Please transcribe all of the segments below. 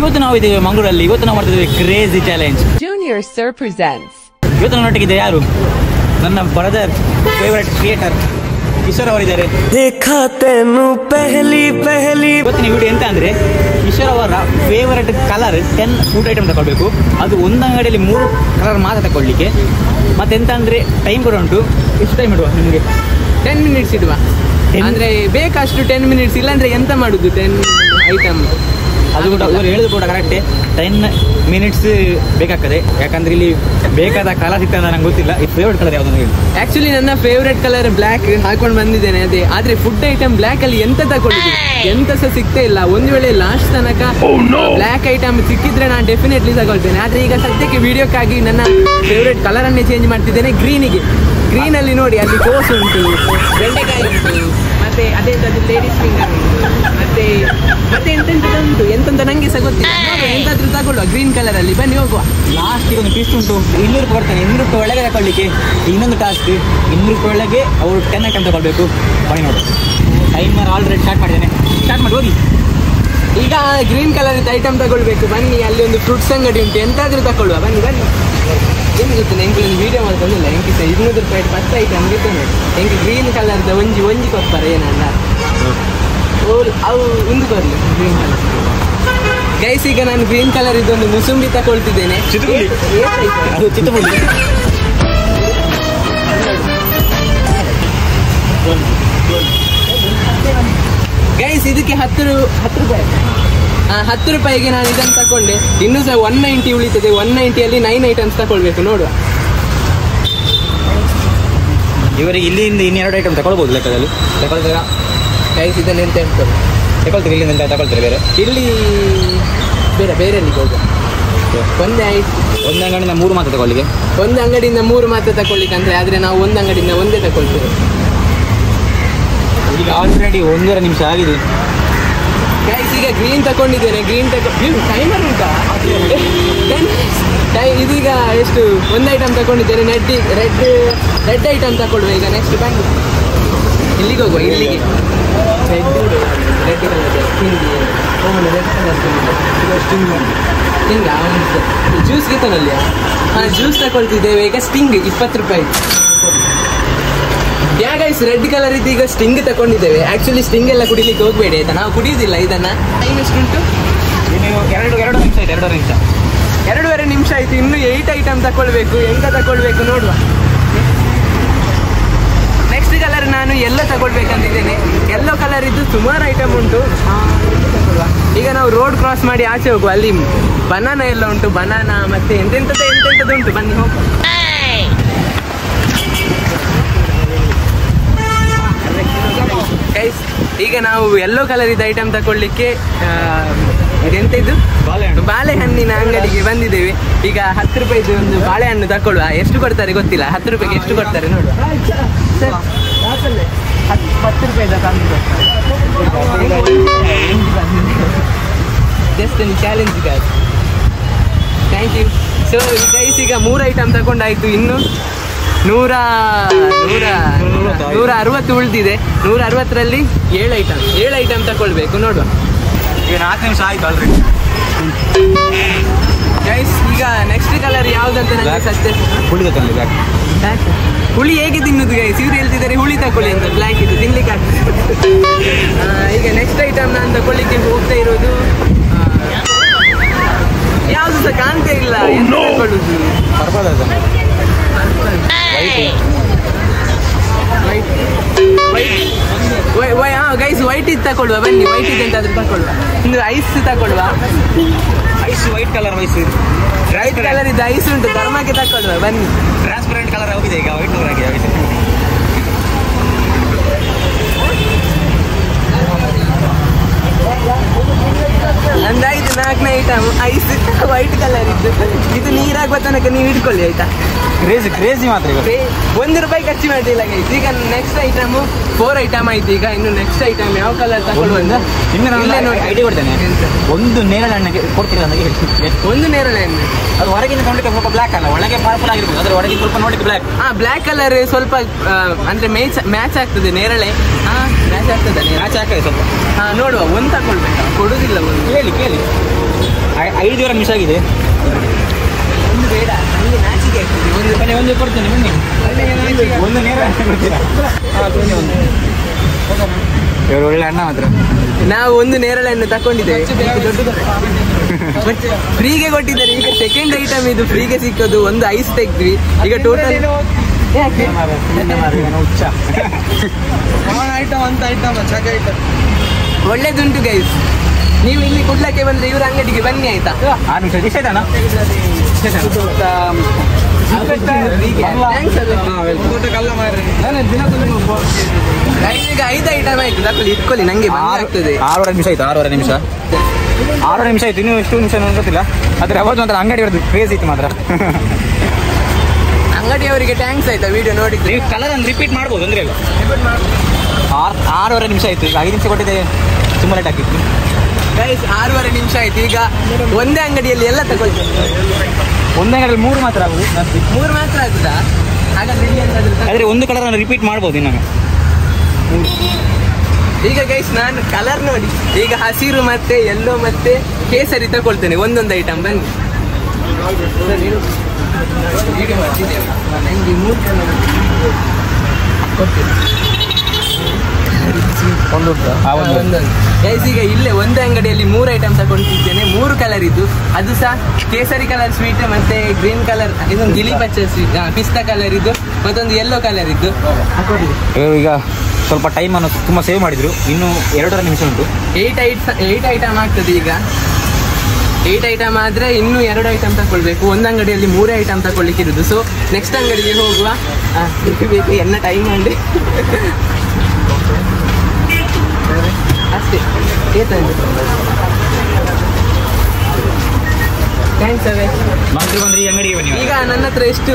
ಇವತ್ತು ನಾವು ಇದ್ದೇವೆ ಮಂಗಳೂರಲ್ಲಿ. ಇವತ್ತು ನಾವು ಮಾಡ್ತಿದ್ದೇವೆ crazy challenge. Junior sir presents. ಇವತ್ತು ನನ್ನೊಟ್ಟಿಗಿದೆ ಯಾರು? ನನ್ನ ಬ್ರದರ್, ಫೇವರೇಟ್ ಕ್ರಿಯೇಟರ್ ಕಿಶೋರ್ ಅವರಿದ್ದಾರೆ. ಇವತ್ತಿನ ವಿಡಿಯೋ ಎಂತ ಅಂದ್ರೆ, ಕಿಶೋರ್ ಅವರ ಫೇವರೇಟ್ ಕಲರ್ 10 ಫುಡ್ ಐಟಮ್ ತಗೊಳ್ಬೇಕು. ಅದು ಒಂದು ಅಂಗಡಿಯಲ್ಲಿ 3 ಕಲರ್ ಮಾತ್ರ ತಗೊಳ್ಳಿಕ್ಕೆ. ಮತ್ತೆಂತ ಅಂದ್ರೆ ಟೈಮ್ ಕೂಡ ಉಂಟು. ಎಷ್ಟು ಟೈಮ್ ಇಡುವ ನಿಮಗೆ? 10 ಮಿನಿಟ್ಸ್ ಇಡುವ. ಅಂದ್ರೆ ಬೇಕಷ್ಟು 10 ಮಿನಿಟ್ಸ್, ಇಲ್ಲಾಂದ್ರೆ ಎಂತ ಮಾಡುದು 10 ಐಟಮ್. ಅದು ಕೂಡ ಇವರು ಹೇಳಿದ್ರು ಕೂಡ ಕರೆಕ್ಟೇ, 10 ಮಿನಿಟ್ಸ್ ಬೇಕಾಗ್ತದೆ. ಯಾಕಂದ್ರೆ ಇಲ್ಲಿ ಬೇಕಾದ ಕಲರ್ ಸಿಗ್ತದೆ ನಂಗೆ ಗೊತ್ತಿಲ್ಲ. ಫೇವ್ರೇಟ್ ಕಲರ್ ಯಾವ್ದು ಹೇಳಿ? ಆಕ್ಚುಲಿ ನನ್ನ ಫೇವ್ರೇಟ್ ಕಲರ್ ಬ್ಲ್ಯಾಕ್ ಹಾಕೊಂಡು ಬಂದಿದ್ದೇನೆ. ಅದೇ ಆದ್ರೆ ಫುಡ್ ಐಟಮ್ ಬ್ಲ್ಯಾಕ್ ಅಲ್ಲಿ ಎಂತ ತಗೊಂಡಿದ್ದೆ ಎಂತ ಸಹ ಸಿಗ್ತಾ ಇಲ್ಲ. ಒಂದು ವೇಳೆ ಲಾಸ್ಟ್ ತನಕ ಬ್ಲ್ಯಾಕ್ ಐಟಮ್ ಸಿಕ್ಕಿದ್ರೆ ನಾನು ಡೆಫಿನೆಟ್ಲಿ ತಗೊಳ್ತೇನೆ. ಆದ್ರೆ ಈಗ ಸದ್ಯಕ್ಕೆ ವಿಡಿಯೋಕ್ಕಾಗಿ ನನ್ನ ಫೇವ್ರೇಟ್ ಕಲರ್ ಅನ್ನೇ ಚೇಂಜ್ ಮಾಡ್ತಿದ್ದೇನೆ ಗ್ರೀನಿಗೆ. ಗ್ರೀನ್ ಅಲ್ಲಿ ನೋಡಿ, ಅಲ್ಲಿ ಕೋಸು ಉಂಟು, ಬೆಂಡೆಕಾಯಿ ಉಂಟು, ಮತ್ತೆ ಅದೇ ಲೇಡೀಸ್ ಫಿಂಗರ್ ಉಂಟು, ಮತ್ತೆ ಎಂತೆಂತ ಉಂಟು, ಎಂತ ನಂಗೆ ಸಹ ಗೊತ್ತಿಲ್ಲ. ಎಂತಾದ್ರೂ ತಗೊಳ್ಳುವ ಗ್ರೀನ್ ಕಲರ್ ಅಲ್ಲಿ. ಬನ್ನಿ ಹೋಗುವ. ಲಾಸ್ಟ್ ಒಂದು ಟ್ವಿಸ್ಟ್ ಉಂಟು. 200 ರೂಪಾಯಿ ಕೊಡ್ತೇನೆ. 200 ರೂಪಾಯಿ ಒಳಗೆ ತಗೊಳ್ಳಿಕ್ಕೆ ಇನ್ನೊಂದು ಟಾಸ್ಕ್. 200 ರೂಪಾಯಿ ಒಳಗೆ ಅವರು 10 ಐಟಮ್ ತಗೊಳ್ಬೇಕು. ಬನ್ನಿ ನೋಡಿ, ಟೈಮರ್ ಆಲ್ರೆಡಿ ಸ್ಟಾರ್ಟ್ ಮಾಡಿದ್ದೇನೆ. ಸ್ಟಾರ್ಟ್ ಮಾಡಿ ಹೋಗಿ. ಈಗ ಗ್ರೀನ್ ಕಲರ್ ಐಟಮ್ ತಗೊಳ್ಬೇಕು. ಬನ್ನಿ, ಅಲ್ಲಿ ಒಂದು ಫ್ರೂಟ್ಸ್ ಅಂಗಡಿ ಉಂಟು, ಎಂತಾದ್ರೂ ತಗೊಳ್ಳುವ. ಬನ್ನಿ ಬನ್ನಿ. ಏನು ಗೊತ್ತಿಲ್ಲ, ಎಂಗೆ ಒಂದು ವೀಡಿಯೋ ಮಾಡ್ಕೊಂಡಿಲ್ಲ. ಎಂಗೆ 200 ರೂಪಾಯಿ 10 ಐಟಮ್ ಗೆತ್ತೇನೆ. ಎಂಗೆ ಗ್ರೀನ್ ಕಲರ್ದ ಒಂಜಿ ಕೊಡ್ತಾರೆ ಏನಲ್ಲ ಅವು ಒಂದು ಬರಲಿ ಗ್ರೀನ್ ಕಲರ್. ಗೈಸ್, ಈಗ ನಾನು ಗ್ರೀನ್ ಕಲರ್ ಇದೊಂದು ಮುಸುಂಬಿ ತಗೊಳ್ತಿದ್ದೇನೆ. ಅದು ಚಿತ್ತಪುಳ್ಳಿ. ಗೈಸ್, ಇದಕ್ಕೆ 10 ರೂಪಾಯಿ. 10 ರೂಪಾಯಿಗೆ ನಾನು ಇದನ್ನು ತಗೊಂಡೆ. ಇನ್ನೂ ಸಹ 190 ಉಳಿತದೆ. 190 ಅಲ್ಲಿ 9 ಐಟಮ್ಸ್ ತಗೊಳ್ಬೇಕು. ನೋಡುವ. ಇವರಿಗೆ ಇಲ್ಲಿಂದ ಇನ್ನೆರಡು ಐಟಮ್ ತಗೊಳ್ಬೋದು ಲೆಕ್ಕದಲ್ಲಿ. ತಗೊಳ್ತೀರಾ ಗೈಸ್? ಇದನ್ನು ಎಂತ ಹೇಳ್ತಾರೆ ತಗೊಳ್ತೀರಿ? ಇಲ್ಲಿಂದ ತಗೊಳ್ತೀರಿ? ಬೇರೆ ಇಲ್ಲಿ ಬೇರೆ ಎಲ್ಲಿಗೆ ಹೋಗುವ? ಒಂದು ಅಂಗಡಿಯಿಂದ 3 ಮಾತ್ರ ತಗೊಳ್ಳಿಕ್ಕೆ. ಒಂದು ಅಂಗಡಿಯಿಂದ 3 ಮಾತ್ರ ತಗೊಳ್ಳಿಕ್ಕೆ ಅಂದ್ರೆ, ಆದ್ರೆ ನಾವು ಒಂದು ಅಂಗಡಿಯಿಂದ ಒಂದೇ ತಗೊಳ್ತೇವೆ. ಈಗ ಆಲ್ರೆಡಿ 1.5 ನಿಮಿಷ ಆಗಿದೆ. ಗೈಸ್, ಈಗ ಗ್ರೀನ್ ತಗೊಂಡಿದ್ದೇನೆ. ಟೈಮರ್ ಉಂಟಾ? ಇದೀಗ ಎಷ್ಟು ಒಂದು ಐಟಮ್ ತಗೊಂಡಿದ್ದೇನೆ. ರೆಡ್ ಐಟಮ್ ತಗೊಳ್ಳುವ. ಈಗ ನೆಕ್ಸ್ಟ್ ಬನ್ನಿ, ಇಲ್ಲಿಗೆ ಹೋಗುವ. ಇಲ್ಲಿಗೆ ರೆಡ್ ಕಲರ್ ಜ್ಯೂಸ್ ಗಿತ್ತನಲ್ಲಿ. ಜ್ಯೂಸ್ ತಗೊಳ್ತಿದ್ದೇವೆ. ಈಗ ಸ್ಟಿಂಗ್ 20 ರೂಪಾಯಿ. ಗೈಸ್, ರೆಡ್ ಕಲರ್ ಇದ್ದು ಈಗ ಸ್ಟಿಂಗ್ ತಗೊಂಡಿದ್ದೇವೆ. ಆಕ್ಚುಲಿ ಸ್ಟಿಂಗ್ ಎಲ್ಲ ಕುಡಿಲಿಕ್ಕೆ ಹೋಗ್ಬೇಡಿ ಆಯ್ತಾ, ನಾವು ಕುಡಿಯುವುದಿಲ್ಲ ಇದನ್ನ. ಟೈಮ್ ಎಷ್ಟುಂಟು? 2.5 ನಿಮಿಷ ಆಯ್ತು. ಇನ್ನು 8 ಐಟಮ್ ತಗೊಳ್ಬೇಕು. ಎಂತ ತಗೊಳ್ಬೇಕು ನೋಡುವ. ನೆಕ್ಸ್ಟ್ ಕಲರ್ ನಾನು ಎಲ್ಲೋ ತಗೊಳ್ಬೇಕಂತಿದ್ದೇನೆ. ಎಲ್ಲೋ ಕಲರ್ ಇದ್ದು ಸುಮಾರು ಐಟಮ್ ಉಂಟು. ಈಗ ನಾವು ರೋಡ್ ಕ್ರಾಸ್ ಮಾಡಿ ಆಚೆ ಹೋಗುವ. ಅಲ್ಲಿ ಬನಾನಾ ಎಲ್ಲ ಉಂಟು. ಬನಾನಾ ಮತ್ತೆ ಎಂತೆಂಥದ್ದು ಉಂಟು. ಬನ್ನಿ ಹೋಗುವ. ಗೈಸ್, ಈಗ ನಾವು ಎಲ್ಲೋ ಕಲರ್ ಇದ್ದ ಐಟಮ್ ತಗೊಳ್ಳಿಕ್ಕೆ ಇದೆಂತ ಇದು ಬಾಳೆಹಣ್ಣಿನ ಅಂಗಡಿಗೆ ಬಂದಿದ್ದೇವೆ. ಈಗ 10 ರೂಪಾಯಿದು ಒಂದು ಬಾಳೆಹಣ್ಣು ತಗೊಳ್ಳುವ. ಎಷ್ಟು ಕೊಡ್ತಾರೆ ಗೊತ್ತಿಲ್ಲ. 10 ರೂಪಾಯಿಗೆ ಎಷ್ಟು ಕೊಡ್ತಾರೆ ನೋಡುವ. 10 ರೂಪಾಯಿದ just challenge guys. Thank you. So guys, ಈಗ 3 ಐಟಮ್ ತಗೊಂಡಾಯ್ತು. ಇನ್ನು 160 ಉಳಿದಿದೆ. 160ರಲ್ಲಿ 7 ಐಟಮ್ ತಗೊಳ್ಬೇಕು. ನೋಡುವ. ಈಗ 4 ನಿಮಿಷ ಆಯ್ತು ಆಲ್ರೆಡಿ. ಗೈಸ್, ಈಗ ನೆಕ್ಸ್ಟ್ ಕಲರ್ ಯಾವ್ದಂತ ನನಗೆ ಸತ್ಯ. ಹುಳಿ ತಗೊಳ್ಳಿ. ಹುಳಿ ಹೇಗೆ ತಿನ್ನುದು ಗೈಸ್? ಇವ್ರು ಹೇಳ್ತಿದ್ದಾರೆ ಹುಳಿ ತಗೊಳ್ಳಿ ಅಂತ. ಬ್ಲ್ಯಾಕ್ ಇದು ತಿನ್ಲಿಕ್ಕೆ ಆಗ್ತದೆ. ಈಗ ನೆಕ್ಸ್ಟ್ ಐಟಮ್ ನಾನು ತಗೊಳ್ಳಿಕ್ಕೆ ಹೋಗ್ತಾ ಇರೋದು ಯಾವ್ದು ಸಹ ಕಾಣ್ತಾ ಇಲ್ಲ. ಎಂತ ತಗೊಳ್ಳುದು? ಗೈಸ್, ವೈಟ್ ಇದು ತಗೊಳ್ಳುವ. ಬನ್ನಿ, ವೈಟ್ ಇದೆ ಎಂತಾದ್ರೂ ತಗೊಳ್ಳುವ. ಒಂದು ಐಸ್ ತಗೊಳ್ಳುವ. Ice white colour. White colour ಇದು ಐಸ್ ಉಂಟು. ಧರ್ಮಕ್ಕೆ ತಗೊಳ್ಳುವ. ಬನ್ನಿ. ಟ್ರಾನ್ಸ್ಪರೆಂಟ್ ಕಲರ್ ಆಗಿದೆ ಈಗ. ವೈಟ್ ಕಲರ್ ಆಗಿದೆ. ನಂದಾಯ್ತು 4ನೇ ಐಟಮ್ ಐಸ್ ವೈಟ್ ಕಲರ್ ಇದ್ದು. ಇದು ನೀರಾಗುವ ತನಕ ನೀವು ಇಟ್ಕೊಳ್ಳಿ ಆಯ್ತಾ. ಕ್ರೇಜಿ ಮಾತ್ರ. ಈಗ 1 ರೂಪಾಯಿ ಖರ್ಚು ಮಾಡಲಿಲ್ಲ ಗೈಸ್. ಈಗ ನೆಕ್ಸ್ಟ್ ಐಟಮ್ 4 ಐಟಮ್ ಆಯ್ತು. ಈಗ ಇನ್ನು ನೆಕ್ಸ್ಟ್ ಐಟಮ್ ಯಾವ ಕಲರ್ ತಗೊಳ್ಳುವಂತ ಇನ್ನು ನಾನು ಐಡಿಯಾ ಕೊಡ್ತೇನೆ. ಒಂದು ನೇರಳೆ ಹಣ್ಣಿಗೆ ಕೊಡ್ತೀರಾ ನನಗೆ? ಒಂದು ನೇರಳೆ ಹಣ್ಣು. ಅದು ಹೊರಗಿನ ನೋಡ್ಲಿಕ್ಕೆ ಸ್ವಲ್ಪ ಬ್ಲ್ಯಾಕ್ ಅಲ್ಲ, ಒಳಗೆ ಪರ್ಪಲ್ ಆಗಿರ್ಬೋದು. ಅದ್ರ ಒಳಗೆ ಸ್ವಲ್ಪ ನೋಡ್ಲಿಕ್ಕೆ ಬ್ಲ್ಯಾಕ್. ಬ್ಲ್ಯಾಕ್ ಕಲರ್ ಸ್ವಲ್ಪ ಅಂದ್ರೆ ಮ್ಯಾಚ್ ಆಗ್ತದೆ. ನೇರಳೆ ಮ್ಯಾಚ್ ಆಗ್ತದೆ. ಮ್ಯಾಚ್ ಆಗ್ತದೆ ಸ್ವಲ್ಪ. ನೋಡುವ. ಒಂದು ತಗೊಳ್ಬೇಕು. ಕೊಡುದಿಲ್ಲ ಒಂದು. ಕೇಳಿ 5 ನಿಮಿಷ ಆಗಿದೆ. ಒಂದು ಬೇಡ, ನನಗೆ ನಾಚಿಕೆ ಆಗ್ತದೆ. ಒಂದು ಕೊಡ್ತೇನೆ ಬನ್ನಿ. ಒಂದು ನೇರ ಇವರು ಒಳ್ಳೆ ಅಣ್ಣ ಮಾತ್ರ. ನಾವು ಒಂದು ನೇರಳೆಯನ್ನು ತಕೊಂಡಿದ್ದೇವೆ, ಫ್ರೀಗೆ ಕೊಟ್ಟಿದ್ದಾರೆ. ಈಗ ಸೆಕೆಂಡ್ ಐಟಮ್ ಇದು ಫ್ರೀಗೆ ಸಿಕ್ಕೋದು. ಒಂದು ಐಸ್ ತೆಗ್ದ್ವಿ. ಈಗ ಟೋಟಲ್ ಒಳ್ಳೇದುಂಟು ಗೈಸ್. ನೀವು ಇಲ್ಲಿ ಕುಡ್ಲಕ್ಕೆ ಬಂದ್ರೆ ಇವ್ರ ಅಂಗಡಿಗೆ ಬನ್ನಿ ಆಯ್ತಾ. 6 ನಿಮಿಷ ಇಷ್ಟ ಆಯ್ತಾನ? ಈಗ 5 ಐಟಮ್ ಆಯ್ತು, ತಕೊಳ್ಳಿ ಇಟ್ಕೊಳ್ಳಿ, ನಂಗೆ ಆಗ್ತದೆ. 6 ನಿಮಿಷ ಆಯ್ತು. 6 ನಿಮಿಷ ಆಯ್ತು. ಇನ್ನೂ ಎಷ್ಟು ನಿಮಿಷ ಗೊತ್ತಿಲ್ಲ. ಆದ್ರೆ ಅವತ್ತು ಮಾತ್ರ ಅಂಗಡಿ ಹೊಡೆದು ಕ್ರೇಜ್ ಇತ್ತು ಮಾತ್ರ. ಅಂಗಡಿಯವರಿಗೆ ಟ್ಯಾಂಕ್ಸ್ ಆಯ್ತಾ ವಿಡಿಯೋ ನೋಡಿದ್ರೆ. ನೀವು ಕಲರ್ ಅನ್ನು ರಿಪೀಟ್ ಮಾಡ್ಬೋದು ಅಂದ್ರೆ ಇಲ್ಲ. 6 ನಿಮಿಷ ಆಯ್ತು. ಈಗ 5 ನಿಮಿಷ ಕೊಟ್ಟಿದ್ದೆ, ತುಂಬ ಲೇಟ್ ಆಗಿತ್ತು ಗೈಸ್. 6 ನಿಮಿಷ ಆಯ್ತು. ಈಗ ಒಂದೇ ಅಂಗಡಿಯಲ್ಲಿ ಎಲ್ಲ ತಗೊಳ್ತೇವೆ. ಒಂದೇ ಅಂಗಡಿಯಲ್ಲಿ 3 ಮಾತ್ರ ಆಗುದು. 3 ಮಾತ್ರ ಆಗುದಾ? ಹಾಗಾದ್ರೆ ಆದ್ರೆ ಒಂದು ಕಲರ್ ಅನ್ನು ರಿಪೀಟ್ ಮಾಡ್ಬೋದು ಇನ್ನು. ಈಗ ಗೈಸ್ ನಾನು ಕಲರ್ ನೋಡಿ, ಈಗ ಹಸಿರು ಮತ್ತೆ ಯೆಲ್ಲೋ ಮತ್ತೆ ಕೇಸರಿ ತಗೊಳ್ತೇನೆ ಒಂದೊಂದು ಐಟಮ್. ಬನ್ನಿ ನಂಗೆ 3 ಕಲರ್ ಕೊಡ್ತೇನೆ. ಗೈಸ್ ಈಗ ಇಲ್ಲೇ ಒಂದೇ ಅಂಗಡಿಯಲ್ಲಿ 3 ಐಟಮ್ ತಗೊಂಡಿದ್ದೇನೆ. 3 ಕಲರ್ ಇದ್ದು, ಅದು ಸಹ ಕೇಸರಿ ಕಲರ್ ಸ್ವೀಟ್, ಮತ್ತೆ ಗ್ರೀನ್ ಕಲರ್, ಇದೊಂದು ಗಿಳಿ ಪಚ್ಚ ಸ್ವೀಟ್, ಪಿಸ್ತಾ ಕಲರ್ ಇದ್ದು, ಮತ್ತೊಂದು ಯೆಲ್ಲೋ ಕಲರ್ ಇದ್ದು. ಈಗ ಸ್ವಲ್ಪ ಟೈಮನ್ನು ತುಂಬ ಸೇವ್ ಮಾಡಿದ್ರು. ಇನ್ನು 2 ನಿಮಿಷ ಉಂಟು. 8 ಐಟಮ್ ಆಗ್ತದೆ. ಈಗ 8 ಐಟಮ್ ಆದರೆ ಇನ್ನೂ 2 ಐಟಮ್ ತಗೊಳ್ಬೇಕು. ಒಂದು ಅಂಗಡಿಯಲ್ಲಿ 3 ಐಟಮ್ ತಗೊಳ್ಲಿಕ್ಕೆ ಇರುದು. ಸೊ ನೆಕ್ಸ್ಟ್ ಅಂಗಡಿಗೆ ಹೋಗುವ. ಬೇಕು ಎನ್ನ ಟೈಮ್ ಮಾಡಿ ಅಷ್ಟೇ. ಥ್ಯಾಂಕ್ಸ್ ಅವೇ. ಈಗ ನನ್ನ ಹತ್ರ ಎಷ್ಟು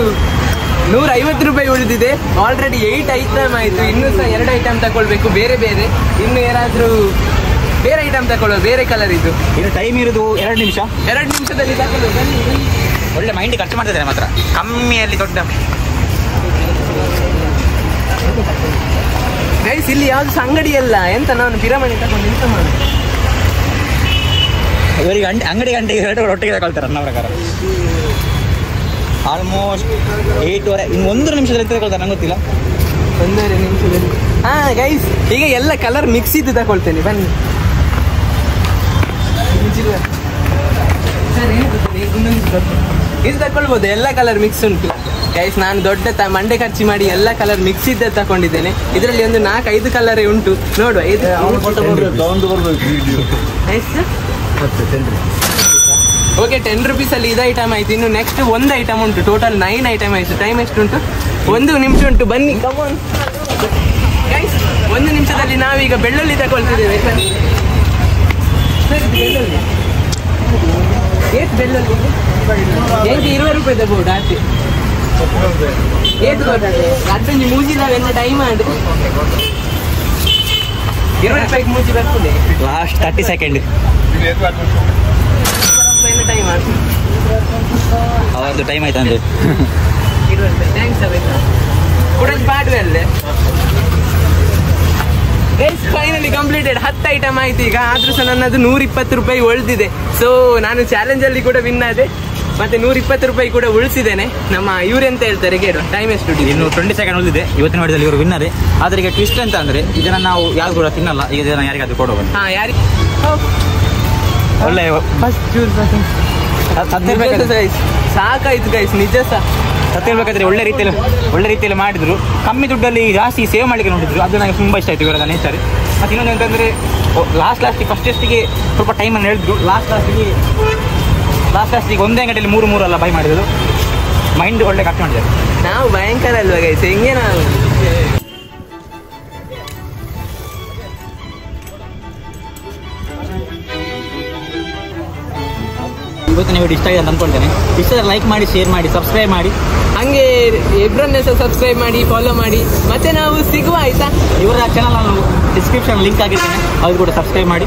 150 ರೂಪಾಯಿ ಉಳಿದಿದೆ. ಆಲ್ರೆಡಿ 8 ಐಟಮ್ ಆಯಿತು. ಇನ್ನೂ ಸಹ 2 ಐಟಮ್ ತಗೊಳ್ಬೇಕು ಬೇರೆ ಬೇರೆ. ಇನ್ನು ಯಾರಾದರೂ ಬೇರೆ ಐಟಮ್ ತಗೊಳ್ಳುವ, ಬೇರೆ ಕಲರ್ ಇದು. ಇನ್ನು ಟೈಮ್ ಇರೋದು 2 ನಿಮಿಷ. 2 ನಿಮಿಷದಲ್ಲಿ ತಗೊಳ್ಳುವ. ಒಳ್ಳೆ ಮೈಂಡ್ ಖರ್ಚು ಮಾಡ್ತಿದ್ದಾರೆ ಮಾತ್ರ, ಕಮ್ಮಿಯಲ್ಲಿ ದೊಡ್ಡ. ಗೈಸ್ ಇಲ್ಲಿ ಯಾವ್ದು ಅಂಗಡಿ ಅಲ್ಲ, ಎಂತ ನಾನು ಪಿರಮಣಿ ತಗೊಂಡು ಎಂತ ಮಾಡಿ ಇವರಿಗೆ ಅಂಗಡಿ ಗಂಟೆಗೆ 2 ಒಟ್ಟಿಗೆ ತಗೊಳ್ತಾರೆ ನನ್ನ ಪ್ರಕಾರ. ಆಲ್ಮೋಸ್ಟ್ 8 ಇನ್ನು 1 ನಿಮಿಷದಲ್ಲಿ ತಗೊಳ್ತಾರೆ, ನಂಗೆ ಗೊತ್ತಿಲ್ಲ. 1.5 ನಿಮಿಷದಲ್ಲಿ. ಗೈಸ್ ಈಗ ಎಲ್ಲ ಕಲರ್ ಮಿಕ್ಸ್ ಇದ್ದು ತಗೊಳ್ತೇನೆ, ಬನ್ನಿ. ಇದು ತಗೊಳ್ಬೋದು, ಎಲ್ಲ ಕಲರ್ ಮಿಕ್ಸ್ ಉಂಟು ಗೈಸ್. ನಾನು ದೊಡ್ಡ ಮಂಡೆ ಖರ್ಚು ಮಾಡಿ ಎಲ್ಲ ಕಲರ್ ಮಿಕ್ಸ್ ಇದ್ದ ತಗೊಂಡಿದ್ದೇನೆ. ಇದರಲ್ಲಿ ಒಂದು 4-5 ಕಲರೇ ಉಂಟು, ನೋಡುವ. ಓಕೆ 10 ರುಪೀಸಲ್ಲಿ ಇದು ಐಟಮ್ ಆಯ್ತು. ಇನ್ನು ನೆಕ್ಸ್ಟ್ ಒಂದು ಐಟಮ್ ಉಂಟು. ಟೋಟಲ್ 9 ಐಟಮ್ ಆಯಿತು. ಟೈಮ್ ಎಷ್ಟು ಉಂಟು? 1 ನಿಮಿಷ ಉಂಟು. ಬನ್ನಿ ಕಮಾನ್ ಗೈಸ್. 1 ನಿಮಿಷದಲ್ಲಿ ನಾವೀಗ ಬೆಳ್ಳುಳ್ಳಿ ತಗೊಳ್ತಿದ್ದೇವೆ. ಬೆಳ್ಳುಳ್ಳಿ ಏಟ್ ಬೆಳ್ಳುಳ್ಳಿ ఏంటి 20 ರೂಪಾಯಿ ತಗೋಡು ಆಚೆ ಏಟ್ ಅಡ್ಬಂಜಿ ಮೂಜಿದಾವೆಲ್ಲ ಟೈಮ್ ಆಡು 20 ರೂಪಾಯಿಗೆ ಮೂಜಿ ಬರ್ತದೆ. ಲಾಸ್ಟ್ 30 ಸೆಕೆಂಡ್ ಟೈಮ್ ಆಡು. ಅವ್ರದ್ದು ಟೈಮ್ ಆಯ್ತು ಅಂದ್ರೆ 20 ರೂಪಾಯಿ. ಥ್ಯಾಂಕ್ಸ್ ಅವೆಲ್ಲ ಕೂಡ ಪಾಡುವೆ ಅಲ್ಲೇ. Guys finally completed. 10 ಐಟಮ್ ಆಯ್ತು ಈಗ. ಆದ್ರೂ ಸಹ ನನ್ನದು 120 ರೂಪಾಯಿ ಉಳಿದಿದೆ. ಸೊ ನಾನು ಚಾಲೆಂಜಲ್ಲಿ ಕೂಡ ವಿನ್ ಆದೆ, ಮತ್ತೆ 120 ರೂಪಾಯಿ ಕೂಡ ಉಳಿಸಿದ್ದೇನೆ. ನಮ್ಮ ಇವ್ರೆಂತ ಹೇಳ್ತಾರೆ ಕೇಳುವ. ಟೈಮ್ ಎಷ್ಟು? ಇನ್ನು 20 ಸೆಕೆಂಡ್ ಉಳಿದಿದೆ. ಇವತ್ತಿನ ವಿಡಿಯೋದಲ್ಲಿ ಇವರು ವಿನ್ನರೇ. ಆದರೆ ಈಗ ಟ್ವಿಸ್ಟ್ ಅಂತ ಅಂದ್ರೆ ಇದನ್ನ ನಾವು ಯಾರು ಕೂಡ ತಿನ್ನಲ್ಲ. ಈಗ ಇದನ್ನ ಯಾರಿಗಾದ್ರೂ ಕೊಡೋದು. ಯಾರಿಗೆ ಒಳ್ಳೆ ಸಾಕಾಯ್ತು ಗೈಸ್, ನಿಜ ಸಹ ಸತ್ಯ ಹೇಳ್ಬೇಕಾದ್ರೆ ಒಳ್ಳೆ ರೀತಿಯಲ್ಲಿ ಮಾಡಿದ್ರು. ಕಮ್ಮಿ ದುಡ್ಡಲ್ಲಿ ಜಾಸ್ತಿ ಸೇವ್ ಮಾಡಲಿಕ್ಕೆ ನೋಡಿದ್ರು. ಅದು ನನಗೆ ತುಂಬ ಇಷ್ಟ ಆಯಿತು ಇವರ ನೇಚರ್. ಮತ್ತು ಇನ್ನೊಂದು ಅಂತಂದರೆ ಲಾಸ್ಟಿಗೆ ಫಸ್ಟಿಗೆ ಸ್ವಲ್ಪ ಟೈಮನ್ನು ಹೇಳಿದ್ರು. ಲಾಸ್ಟಿಗೆ ಒಂದೇ ಅಂಗಡಿಯಲ್ಲಿ 3 ಎಲ್ಲ ಬೈ ಮಾಡಿದ್ರು. ಮೈಂಡ್ ಒಳ್ಳೆ ಖರ್ಚು ಮಾಡಿದ್ದಾರೆ. ನಾವು ಭಯಂಕರ ಅಲ್ವಾ ಗೈಸ್, ಹೆಂಗೆ ನಾವು ಇವತ್ತಿನ ವಿಡಿಯೋ ಇಷ್ಟ ಆಗಿದೆ ಅಂತ ಅಂದ್ಕೊಳ್ತೇನೆ. ಇಷ್ಟ ಲೈಕ್ ಮಾಡಿ, ಶೇರ್ ಮಾಡಿ, ಸಬ್ಸ್ಕ್ರೈಬ್ ಮಾಡಿ. ಹಂಗೆ ಇಬ್ಬರನ್ನೇ ಸಹ ಸಬ್ಸ್ಕ್ರೈಬ್ ಮಾಡಿ, ಫಾಲೋ ಮಾಡಿ. ಮತ್ತೆ ನಾವು ಸಿಗುವ ಆಯ್ತಾ. ಇವರ ಚಾನಲ್ ನಾನು ಡಿಸ್ಕ್ರಿಪ್ಷನ್ ಲಿಂಕ್ ಆಗಿರ್ತೇನೆ, ಅದು ಕೂಡ ಸಬ್ಸ್ಕ್ರೈಬ್ ಮಾಡಿ.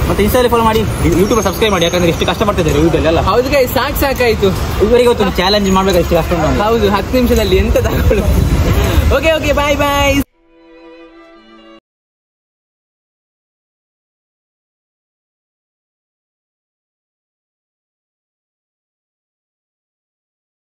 ಮತ್ತೆ ಇನ್ಸ್ಟಾದಲ್ಲಿ ಫಾಲೋ ಮಾಡಿ, ಯೂಟ್ಯೂಬ್ ಸಬ್ಸ್ಕ್ರೈಬ್ ಮಾಡಿ. ಯಾಕಂದ್ರೆ ಎಷ್ಟು ಕಷ್ಟಪಡ್ತಿದ್ದಾರೆ ಯೂಟ್ಯೂಬ್ ಎಲ್ಲ. ಹೌದು ಗೈಸ್, ಸಾಕಾಯ್ತು. ಇವರಿಗೆ ಇವತ್ತು ಚಾಲೆಂಜ್ ಮಾಡ್ಬೇಕು. ಎಷ್ಟು ಕಷ್ಟ. ಹೌದು, 10 ನಿಮಿಷದಲ್ಲಿ ಎಂತ ತಗೊಳ್ಳು. Okay bye.